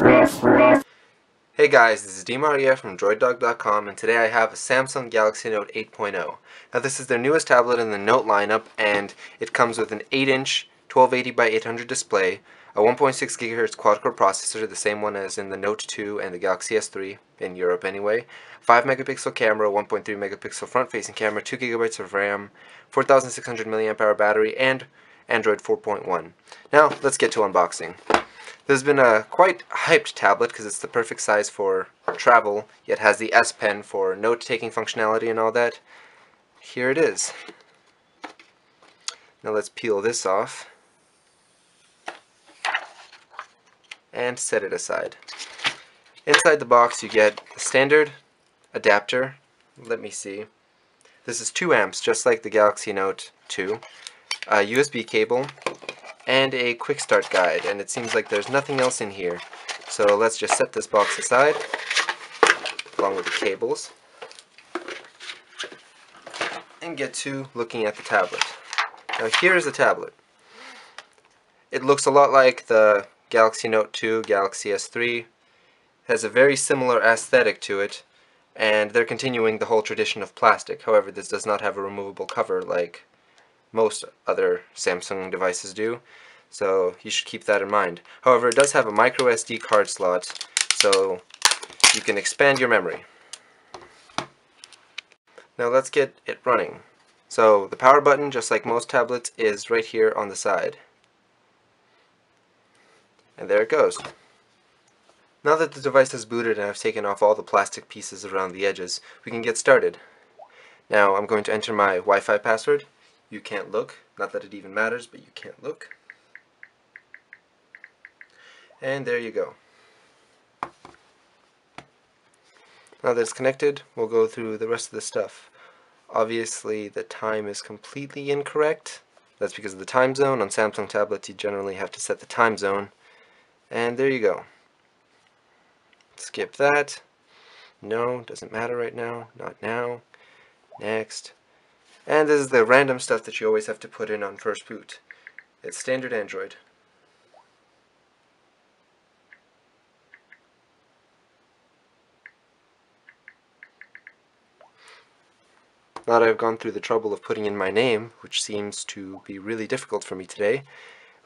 Hey guys, this is Dima Aryeh from DroidDog.com, and today I have a Samsung Galaxy Note 8.0. Now this is their newest tablet in the Note lineup, and it comes with an 8-inch 1280 by 800 display, a 1.6 GHz quad-core processor, the same one as in the Note 2 and the Galaxy S3, in Europe anyway, 5 megapixel camera, 1.3 megapixel front-facing camera, 2 gigabytes of RAM, 4600 mAh battery, and Android 4.1. Now let's get to unboxing. This has been a quite hyped tablet because it's the perfect size for travel, yet has the S Pen for note-taking functionality and all that. Here it is. Now let's peel this off and set it aside. Inside the box you get the standard adapter. Let me see. This is 2 amps, just like the Galaxy Note 2. A USB cable, and a quick start guide, and it seems like there's nothing else in here. So let's just set this box aside, along with the cables, and get to looking at the tablet. Now here's the tablet. It looks a lot like the Galaxy Note 2, Galaxy S3, has a very similar aesthetic to it, and they're continuing the whole tradition of plastic. However, this does not have a removable cover like most other Samsung devices do, so you should keep that in mind. However, it does have a micro SD card slot, so you can expand your memory. Now let's get it running. So the power button, just like most tablets, is right here on the side. And there it goes. Now that the device is booted and I've taken off all the plastic pieces around the edges, we can get started. Now I'm going to enter my Wi-Fi password. You can't look, not that it even matters, but you can't look. And there you go. Now that it's connected, we'll go through the rest of the stuff. Obviously the time is completely incorrect. That's because of the time zone. On Samsung tablets you generally have to set the time zone. And there you go. Skip that. No, doesn't matter right now. Not now. Next. And this is the random stuff that you always have to put in on first boot. It's standard Android. Now that I've gone through the trouble of putting in my name, which seems to be really difficult for me today,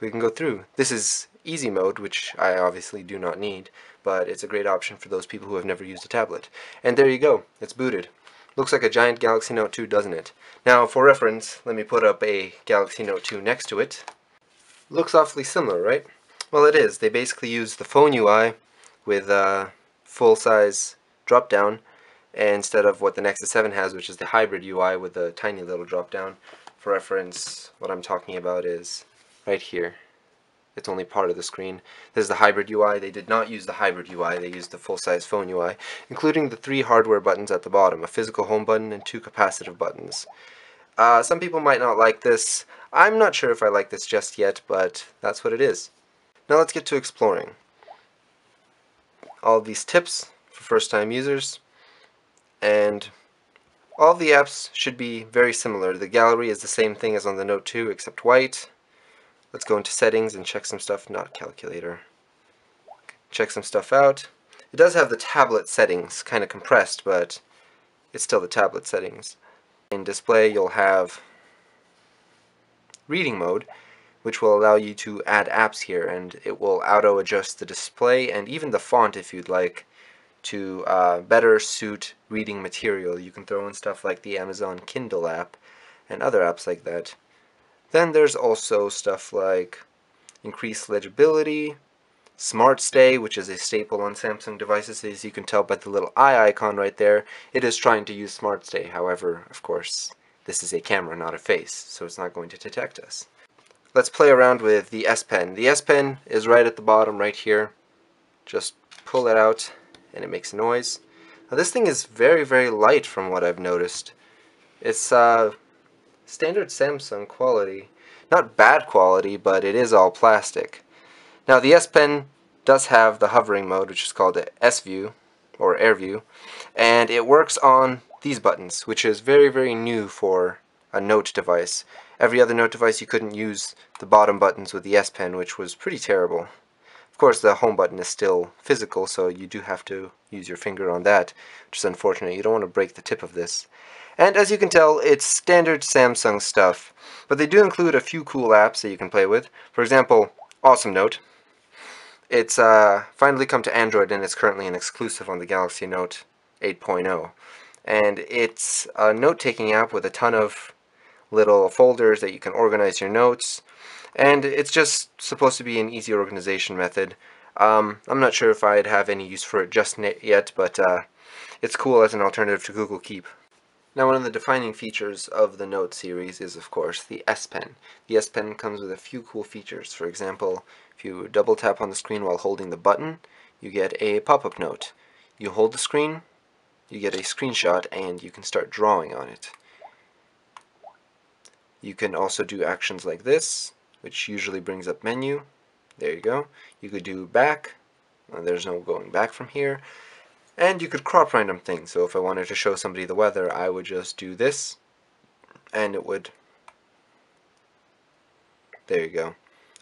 we can go through. This is easy mode, which I obviously do not need, but it's a great option for those people who have never used a tablet. And there you go, it's booted. Looks like a giant Galaxy Note 2, doesn't it? Now, for reference, let me put up a Galaxy Note 2 next to it. Looks awfully similar, right? Well, it is. They basically use the phone UI with a full-size drop-down instead of what the Nexus 7 has, which is the hybrid UI with a tiny little drop-down. For reference, what I'm talking about is right here. It's only part of the screen. This is the hybrid UI. They did not use the hybrid UI. They used the full-size phone UI, including the 3 hardware buttons at the bottom, a physical home button and 2 capacitive buttons. Some people might not like this. I'm not sure if I like this just yet, but that's what it is. Now let's get to exploring. All of these tips for first-time users, and all the apps should be very similar. The gallery is the same thing as on the Note 2 except white. Let's go into settings and check some stuff, not calculator. Check some stuff out. It does have the tablet settings, kind of compressed, but it's still the tablet settings. In display you'll have reading mode, which will allow you to add apps here, and it will auto adjust the display and even the font if you'd like to better suit reading material. You can throw in stuff like the Amazon Kindle app and other apps like that. Then there's also stuff like increased legibility, Smart Stay, which is a staple on Samsung devices. As you can tell by the little eye icon right there, it is trying to use Smart Stay. However, of course, this is a camera, not a face, so it's not going to detect us. Let's play around with the S Pen. The S Pen is right at the bottom right here. Just pull it out and it makes a noise. Now this thing is very, very light from what I've noticed. It's standard Samsung quality. Not bad quality, but it is all plastic. Now the S Pen does have the hovering mode, which is called the S View, or Air View, and it works on these buttons, which is very, very new for a Note device. Every other Note device you couldn't use the bottom buttons with the S Pen, which was pretty terrible. Of course, the home button is still physical, so you do have to use your finger on that, which is unfortunate. You don't want to break the tip of this. And as you can tell, it's standard Samsung stuff, but they do include a few cool apps that you can play with. For example, Awesome Note. It's finally come to Android, and it's currently an exclusive on the Galaxy Note 8.0. And it's a note-taking app with a ton of little folders that you can organize your notes, and it's just supposed to be an easy organization method. I'm not sure if I'd have any use for it just yet, but it's cool as an alternative to Google Keep. Now, one of the defining features of the Note series is, of course, the S Pen. The S Pen comes with a few cool features. For example, if you double tap on the screen while holding the button, you get a pop-up note. You hold the screen, you get a screenshot, and you can start drawing on it. You can also do actions like this, which usually brings up menu. There you go. You could do back. There's no going back from here. And you could crop random things. So if I wanted to show somebody the weather, I would just do this, and it would, there you go,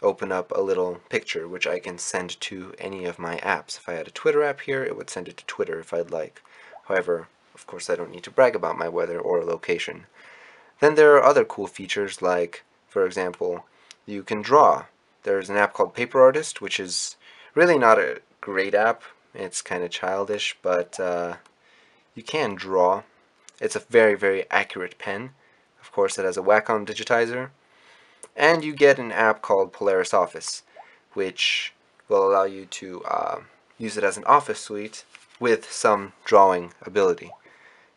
open up a little picture, which I can send to any of my apps. If I had a Twitter app here, it would send it to Twitter if I'd like. However, of course, I don't need to brag about my weather or location. Then there are other cool features like, for example, you can draw. There's an app called Paper Artist, which is really not a great app. It's kind of childish, but you can draw. It's a very, very accurate pen. Of course, it has a Wacom digitizer. And you get an app called Polaris Office, which will allow you to use it as an office suite with some drawing ability.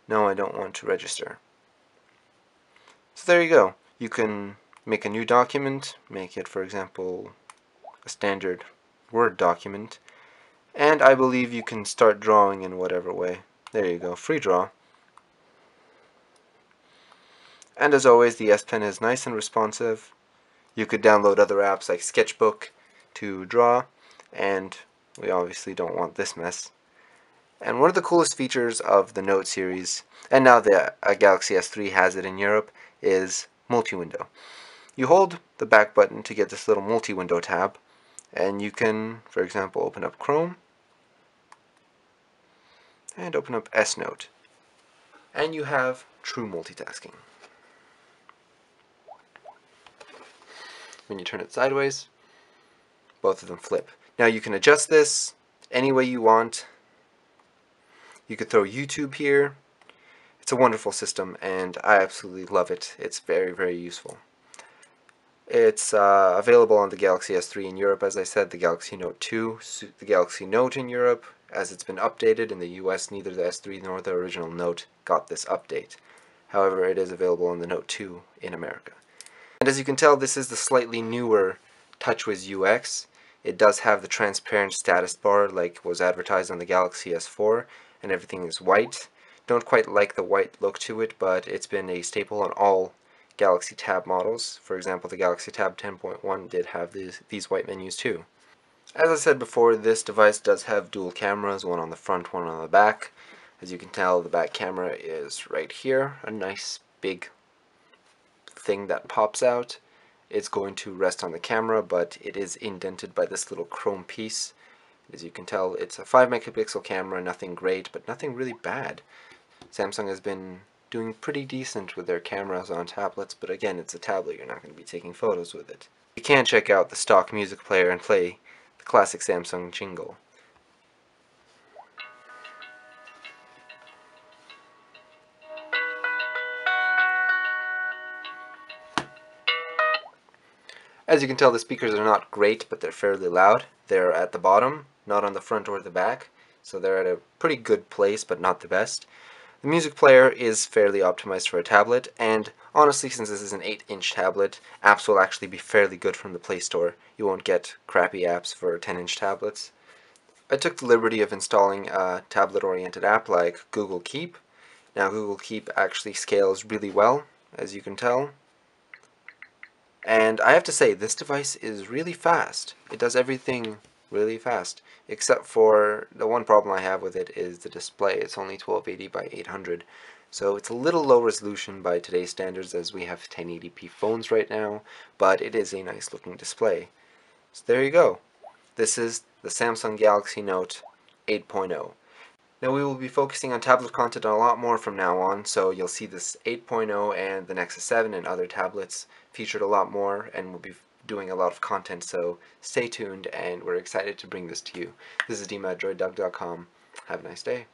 No, I don't want to register. So there you go. You can make a new document, make it, for example, a standard Word document, and I believe you can start drawing in whatever way. There you go, free draw. And as always, the S Pen is nice and responsive. You could download other apps like Sketchbook to draw, and we obviously don't want this mess. And one of the coolest features of the Note series, and now the Galaxy S3 has it in Europe, is multi-window. You hold the back button to get this little multi-window tab, and you can, for example, open up Chrome and open up S Note, and you have true multitasking. When you turn it sideways, both of them flip. Now you can adjust this any way you want. You could throw YouTube here. It's a wonderful system, and I absolutely love it. It's very, very useful. It's available on the Galaxy S3 in Europe, as I said, the Galaxy Note 2, the Galaxy Note in Europe. As it's been updated in the US, neither the S3 nor the original Note got this update. However, it is available on the Note 2 in America. And as you can tell, this is the slightly newer TouchWiz UX. It does have the transparent status bar like was advertised on the Galaxy S4, and everything is white. Don't quite like the white look to it, but it's been a staple on all Galaxy Tab models. For example, the Galaxy Tab 10.1 did have these white menus too. As I said before, this device does have dual cameras, one on the front, one on the back. As you can tell, the back camera is right here, a nice big thing that pops out. It's going to rest on the camera, but it is indented by this little chrome piece. As you can tell, it's a 5 megapixel camera, nothing great, but nothing really bad. Samsung has been doing pretty decent with their cameras on tablets, but again, it's a tablet, you're not going to be taking photos with it. You can check out the stock music player and play the classic Samsung jingle. As you can tell, the speakers are not great, but they're fairly loud. They're at the bottom, not on the front or the back, so they're at a pretty good place, but not the best. The music player is fairly optimized for a tablet, and honestly, since this is an 8-inch tablet, apps will actually be fairly good from the Play Store. You won't get crappy apps for 10-inch tablets. I took the liberty of installing a tablet-oriented app like Google Keep. Now, Google Keep actually scales really well, as you can tell. And I have to say, this device is really fast. It does everything really fast, except for the one problem I have with it is the display. It's only 1280 by 800, so it's a little low resolution by today's standards as we have 1080p phones right now, but it is a nice looking display. So there you go. This is the Samsung Galaxy Note 8.0. Now we will be focusing on tablet content a lot more from now on, so you'll see this 8.0 and the Nexus 7 and other tablets featured a lot more, and we'll be doing a lot of content, so stay tuned, and we're excited to bring this to you. This is Dima at droiddog.com. Have a nice day.